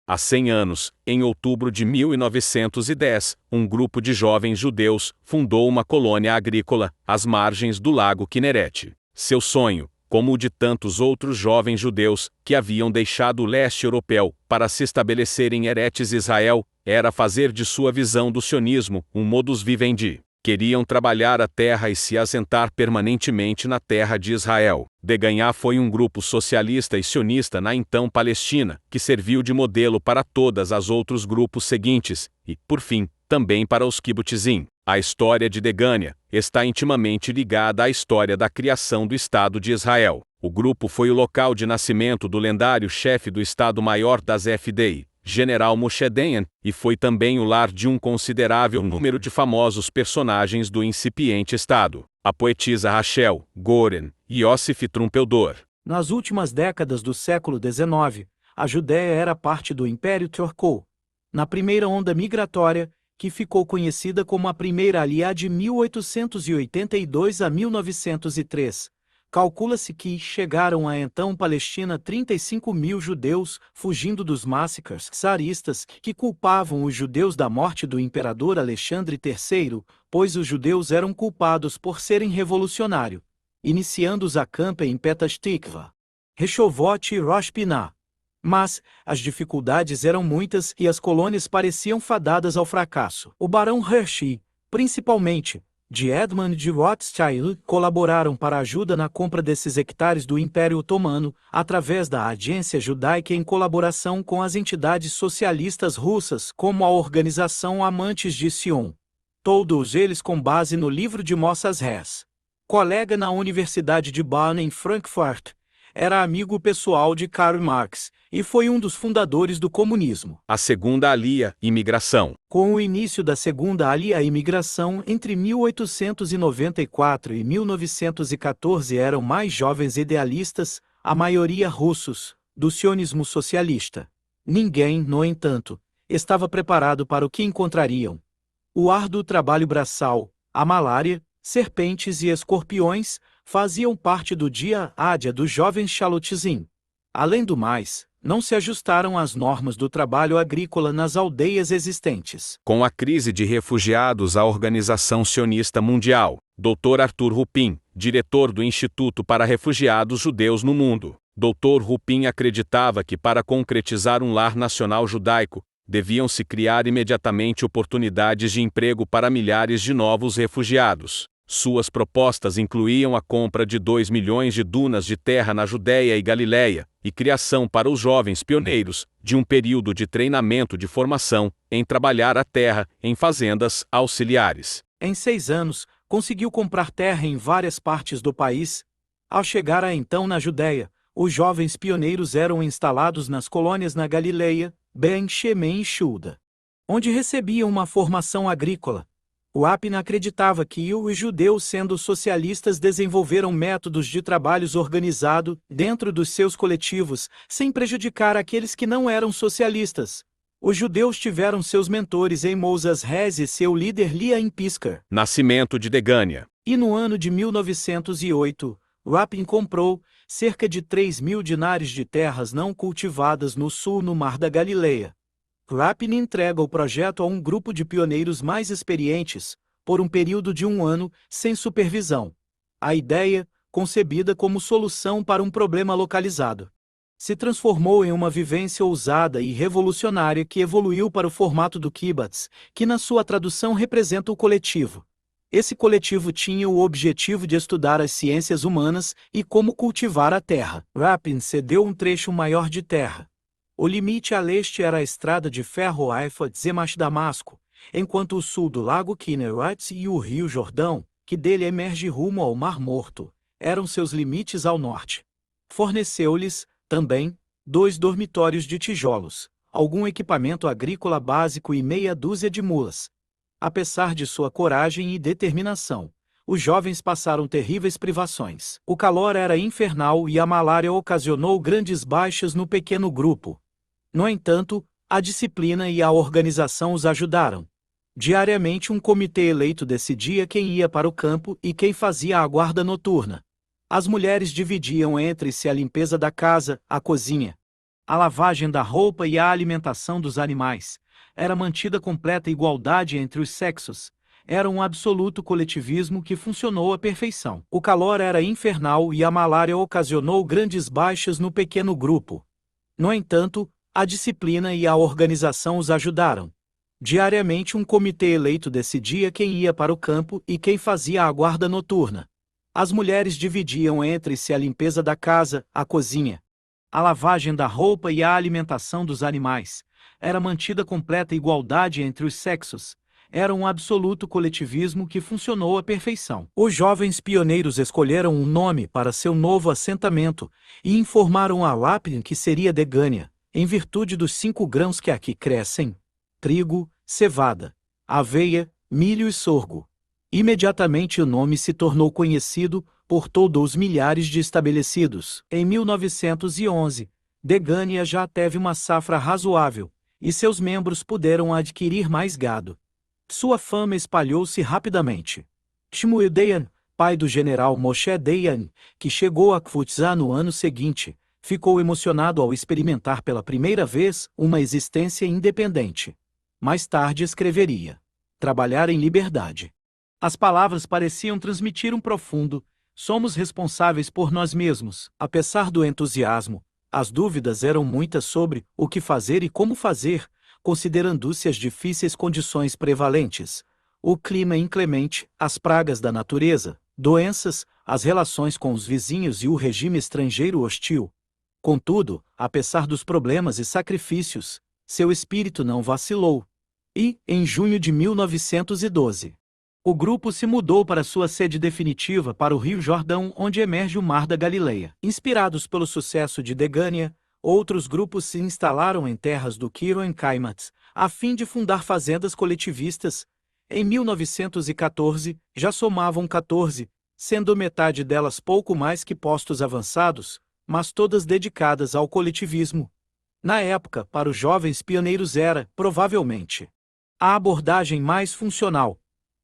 Há 100 anos, em outubro de 1910, um grupo de jovens judeus fundou uma colônia agrícola às margens do lago Quinerete. Seu sonho, como o de tantos outros jovens judeus que haviam deixado o leste europeu para se estabelecer em Eretz Israel, era fazer de sua visão do sionismo um modus vivendi. Queriam trabalhar a terra e se assentar permanentemente na terra de Israel. Deganhá foi um grupo socialista e sionista na então Palestina, que serviu de modelo para todos os outros grupos seguintes, e, por fim, também para os kibbutzim. A história de Degânia está intimamente ligada à história da criação do Estado de Israel. O grupo foi o local de nascimento do lendário chefe do Estado-Maior das FDI, General Moshe Dayan, e foi também o lar de um considerável número de famosos personagens do incipiente Estado. A poetisa Rachel Goren e Yosef Trumpeldor. Nas últimas décadas do século XIX, a Judéia era parte do Império Turco. Na primeira onda migratória, que ficou conhecida como a Primeira Aliá de 1882 a 1903, calcula-se que chegaram à então Palestina 35 mil judeus, fugindo dos massacres czaristas que culpavam os judeus da morte do imperador Alexandre III, pois os judeus eram culpados por serem revolucionários, iniciando os acampes em Petah Tikva, Rehovot e Rosh Pinah. Mas as dificuldades eram muitas e as colônias pareciam fadadas ao fracasso. O barão Hershey, principalmente, de Edmund de Rothschild, colaboraram para a ajuda na compra desses hectares do Império Otomano, através da Agência Judaica em colaboração com as entidades socialistas russas, como a Organização Amantes de Sion. Todos eles com base no livro de Moses Hess. Colega na Universidade de Bonn em Frankfurt, era amigo pessoal de Karl Marx e foi um dos fundadores do comunismo. A Segunda Aliyah, imigração. Com o início da Segunda Aliyah, a imigração entre 1894 e 1914 eram mais jovens idealistas, a maioria russos, do sionismo socialista. Ninguém, no entanto, estava preparado para o que encontrariam. O árduo trabalho braçal, a malária, serpentes e escorpiões faziam parte do dia a dia dos jovens Chalutzim. Além do mais, não se ajustaram às normas do trabalho agrícola nas aldeias existentes. Com a crise de refugiados, a Organização Sionista Mundial, Dr. Arthur Rupin, diretor do Instituto para Refugiados Judeus no Mundo. Dr. Rupin acreditava que para concretizar um lar nacional judaico, deviam-se criar imediatamente oportunidades de emprego para milhares de novos refugiados. Suas propostas incluíam a compra de 2 milhões de dunas de terra na Judéia e Galiléia, e criação para os jovens pioneiros, de um período de treinamento de formação, em trabalhar a terra, em fazendas auxiliares. Em 6 anos, conseguiu comprar terra em várias partes do país. Ao chegar então na Judéia, os jovens pioneiros eram instalados nas colônias na Galileia, Ben-Shemen e Shuda, onde recebiam uma formação agrícola. O Apna acreditava que os judeus, sendo socialistas, desenvolveram métodos de trabalhos organizado dentro dos seus coletivos, sem prejudicar aqueles que não eram socialistas. Os judeus tiveram seus mentores em Moses Hess e seu líder Liam Piskar. Nascimento de Degânia. E no ano de 1908, Rapin comprou cerca de 3 mil dinares de terras não cultivadas no sul no Mar da Galileia. Rapin entrega o projeto a um grupo de pioneiros mais experientes, por um período de 1 ano, sem supervisão. A ideia, concebida como solução para um problema localizado, se transformou em uma vivência ousada e revolucionária que evoluiu para o formato do kibbutz, que na sua tradução representa o coletivo. Esse coletivo tinha o objetivo de estudar as ciências humanas e como cultivar a terra. Rapin cedeu um trecho maior de terra. O limite a leste era a estrada de ferro Haifa-Zemash-Damasco, enquanto o sul do lago Kinneret e o rio Jordão, que dele emerge rumo ao Mar Morto, eram seus limites ao norte. Forneceu-lhes, também, 2 dormitórios de tijolos, algum equipamento agrícola básico e meia dúzia de mulas. Apesar de sua coragem e determinação, os jovens passaram terríveis privações. O calor era infernal e a malária ocasionou grandes baixas no pequeno grupo. No entanto, a disciplina e a organização os ajudaram. Diariamente um comitê eleito decidia quem ia para o campo e quem fazia a guarda noturna. As mulheres dividiam entre si a limpeza da casa, a cozinha, A lavagem da roupa e a alimentação dos animais. Era mantida completa igualdade entre os sexos. Era um absoluto coletivismo que funcionou à perfeição. O calor era infernal e a malária ocasionou grandes baixas no pequeno grupo. No entanto, a disciplina e a organização os ajudaram. Diariamente um comitê eleito decidia quem ia para o campo e quem fazia a guarda noturna. As mulheres dividiam entre si a limpeza da casa, a cozinha, a lavagem da roupa e a alimentação dos animais. Era mantida completa igualdade entre os sexos. Era um absoluto coletivismo que funcionou à perfeição. Os jovens pioneiros escolheram um nome para seu novo assentamento e informaram a Lapin que seria Degânia, em virtude dos 5 grãos que aqui crescem: trigo, cevada, aveia, milho e sorgo. Imediatamente o nome se tornou conhecido por todos os milhares de estabelecidos. Em 1911, Degânia já teve uma safra razoável, e seus membros puderam adquirir mais gado. Sua fama espalhou-se rapidamente. Shmuel Dayan, pai do general Moshe Dayan, que chegou a Kfutza no ano seguinte, ficou emocionado ao experimentar pela primeira vez uma existência independente. Mais tarde escreveria: trabalhar em liberdade. As palavras pareciam transmitir um profundo: somos responsáveis por nós mesmos. Apesar do entusiasmo, as dúvidas eram muitas sobre o que fazer e como fazer, considerando-se as difíceis condições prevalentes: o clima inclemente, as pragas da natureza, doenças, as relações com os vizinhos e o regime estrangeiro hostil. Contudo, apesar dos problemas e sacrifícios, seu espírito não vacilou. E, em junho de 1912, o grupo se mudou para sua sede definitiva para o Rio Jordão, onde emerge o Mar da Galileia. Inspirados pelo sucesso de Degânia, outros grupos se instalaram em terras do Kiron Kaimat, a fim de fundar fazendas coletivistas. Em 1914, já somavam 14, sendo metade delas pouco mais que postos avançados, mas todas dedicadas ao coletivismo. Na época, para os jovens pioneiros era, provavelmente, a abordagem mais funcional.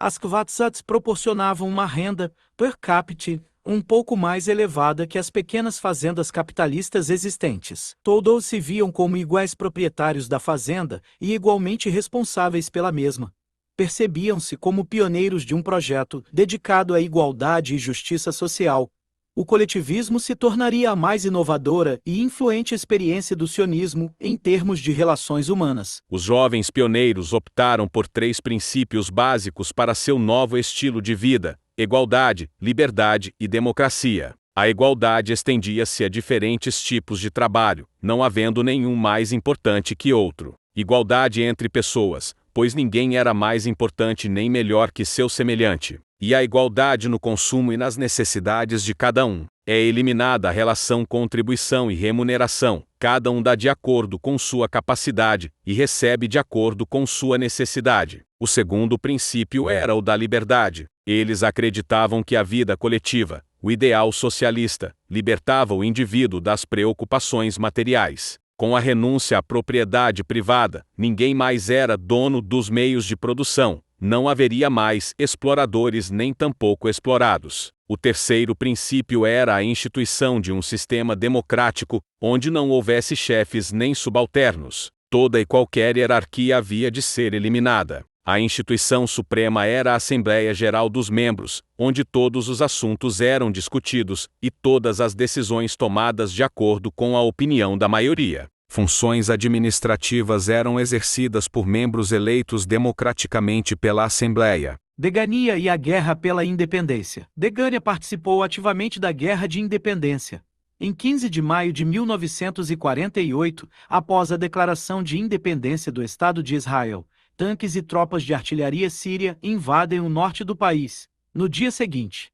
As Kvatsats proporcionavam uma renda, per capita, um pouco mais elevada que as pequenas fazendas capitalistas existentes. Todos se viam como iguais proprietários da fazenda e igualmente responsáveis pela mesma. Percebiam-se como pioneiros de um projeto dedicado à igualdade e justiça social. O coletivismo se tornaria a mais inovadora e influente experiência do sionismo em termos de relações humanas. Os jovens pioneiros optaram por 3 princípios básicos para seu novo estilo de vida: igualdade, liberdade e democracia. A igualdade estendia-se a diferentes tipos de trabalho, não havendo nenhum mais importante que outro. Igualdade entre pessoas, pois ninguém era mais importante nem melhor que seu semelhante. E a igualdade no consumo e nas necessidades de cada um. É eliminada a relação contribuição e remuneração. Cada um dá de acordo com sua capacidade e recebe de acordo com sua necessidade. O segundo princípio era o da liberdade. Eles acreditavam que a vida coletiva, o ideal socialista, libertava o indivíduo das preocupações materiais. Com a renúncia à propriedade privada, ninguém mais era dono dos meios de produção. Não haveria mais exploradores nem tampouco explorados. O terceiro princípio era a instituição de um sistema democrático, onde não houvesse chefes nem subalternos. Toda e qualquer hierarquia havia de ser eliminada. A instituição suprema era a Assembleia Geral dos Membros, onde todos os assuntos eram discutidos e todas as decisões tomadas de acordo com a opinião da maioria. Funções administrativas eram exercidas por membros eleitos democraticamente pela Assembleia. Degânia e a Guerra pela Independência. Degânia participou ativamente da Guerra de Independência. Em 15 de maio de 1948, após a declaração de independência do Estado de Israel, tanques e tropas de artilharia síria invadem o norte do país. No dia seguinte,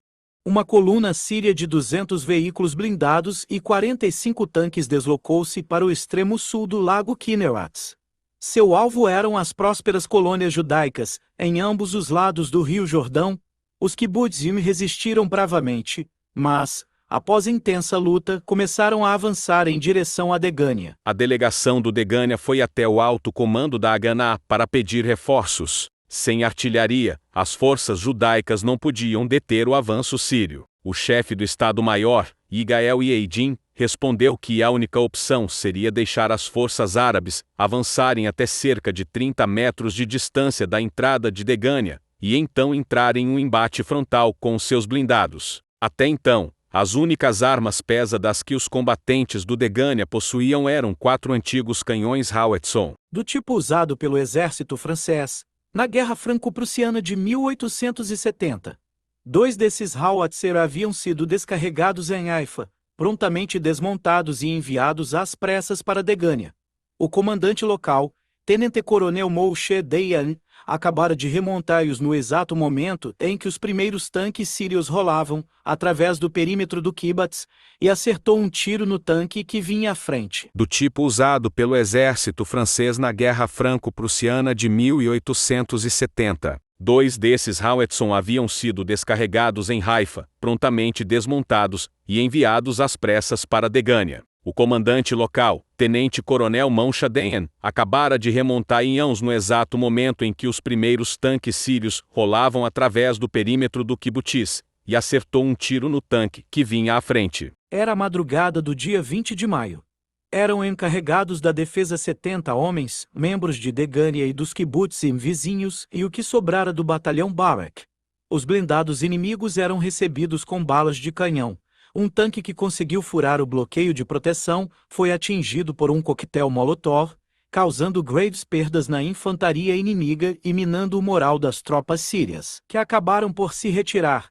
uma coluna síria de 200 veículos blindados e 45 tanques deslocou-se para o extremo sul do lago Kinneret. Seu alvo eram as prósperas colônias judaicas, em ambos os lados do Rio Jordão. Os kibbutzim resistiram bravamente, mas, após intensa luta, começaram a avançar em direção a Degânia. A delegação do Degânia foi até o alto comando da Haganá para pedir reforços. Sem artilharia, as forças judaicas não podiam deter o avanço sírio. O chefe do Estado-Maior, Yigael Yeadin, respondeu que a única opção seria deixar as forças árabes avançarem até cerca de 30 metros de distância da entrada de Degânia, e então entrar em um embate frontal com seus blindados. Até então, as únicas armas pesadas que os combatentes do Degânia possuíam eram 4 antigos canhões Howitzer, do tipo usado pelo exército francês na Guerra Franco-Prussiana de 1870. 2 desses Howitzer haviam sido descarregados em Haifa, prontamente desmontados e enviados às pressas para Degânia. O comandante local, tenente-coronel Moshe Dayan, acabara de remontá-los no exato momento em que os primeiros tanques sírios rolavam através do perímetro do Kibbutz e acertou um tiro no tanque que vinha à frente. Do tipo usado pelo exército francês na Guerra Franco-Prussiana de 1870. 2 desses Howitzer haviam sido descarregados em Haifa, prontamente desmontados e enviados às pressas para Degânia. O comandante local, tenente-coronel Moshe Dayan, acabara de remontar em Yons no exato momento em que os primeiros tanques sírios rolavam através do perímetro do Kibbutz, e acertou um tiro no tanque que vinha à frente. Era a madrugada do dia 20 de maio. Eram encarregados da defesa 70 homens, membros de Degânia e dos kibbutzim vizinhos, e o que sobrara do batalhão Barak. Os blindados inimigos eram recebidos com balas de canhão. Um tanque que conseguiu furar o bloqueio de proteção foi atingido por um coquetel Molotov, causando graves perdas na infantaria inimiga e minando o moral das tropas sírias, que acabaram por se retirar.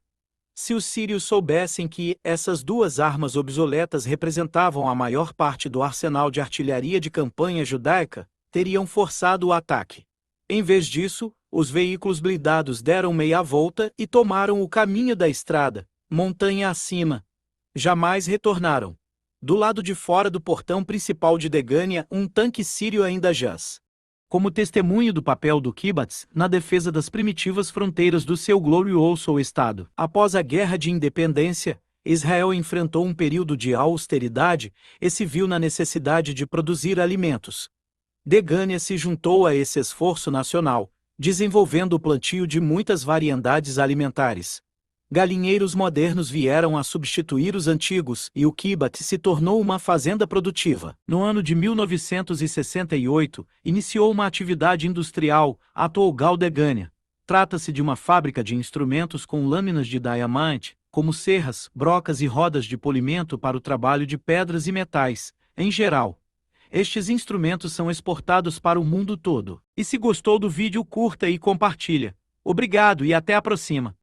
Se os sírios soubessem que essas 2 armas obsoletas representavam a maior parte do arsenal de artilharia de campanha judaica, teriam forçado o ataque. Em vez disso, os veículos blindados deram meia volta e tomaram o caminho da estrada, montanha acima. Jamais retornaram. Do lado de fora do portão principal de Degânia, um tanque sírio ainda jaz. Como testemunho do papel do Kibbutz na defesa das primitivas fronteiras do seu glorioso estado. Após a Guerra de Independência, Israel enfrentou um período de austeridade e se viu na necessidade de produzir alimentos. Degânia se juntou a esse esforço nacional, desenvolvendo o plantio de muitas variedades alimentares. Galinheiros modernos vieram a substituir os antigos e o Kibbutz se tornou uma fazenda produtiva. No ano de 1968, iniciou uma atividade industrial, a Togal Degânia. Trata-se de uma fábrica de instrumentos com lâminas de diamante, como serras, brocas e rodas de polimento para o trabalho de pedras e metais, em geral. Estes instrumentos são exportados para o mundo todo. E se gostou do vídeo, curta e compartilha. Obrigado e até a próxima.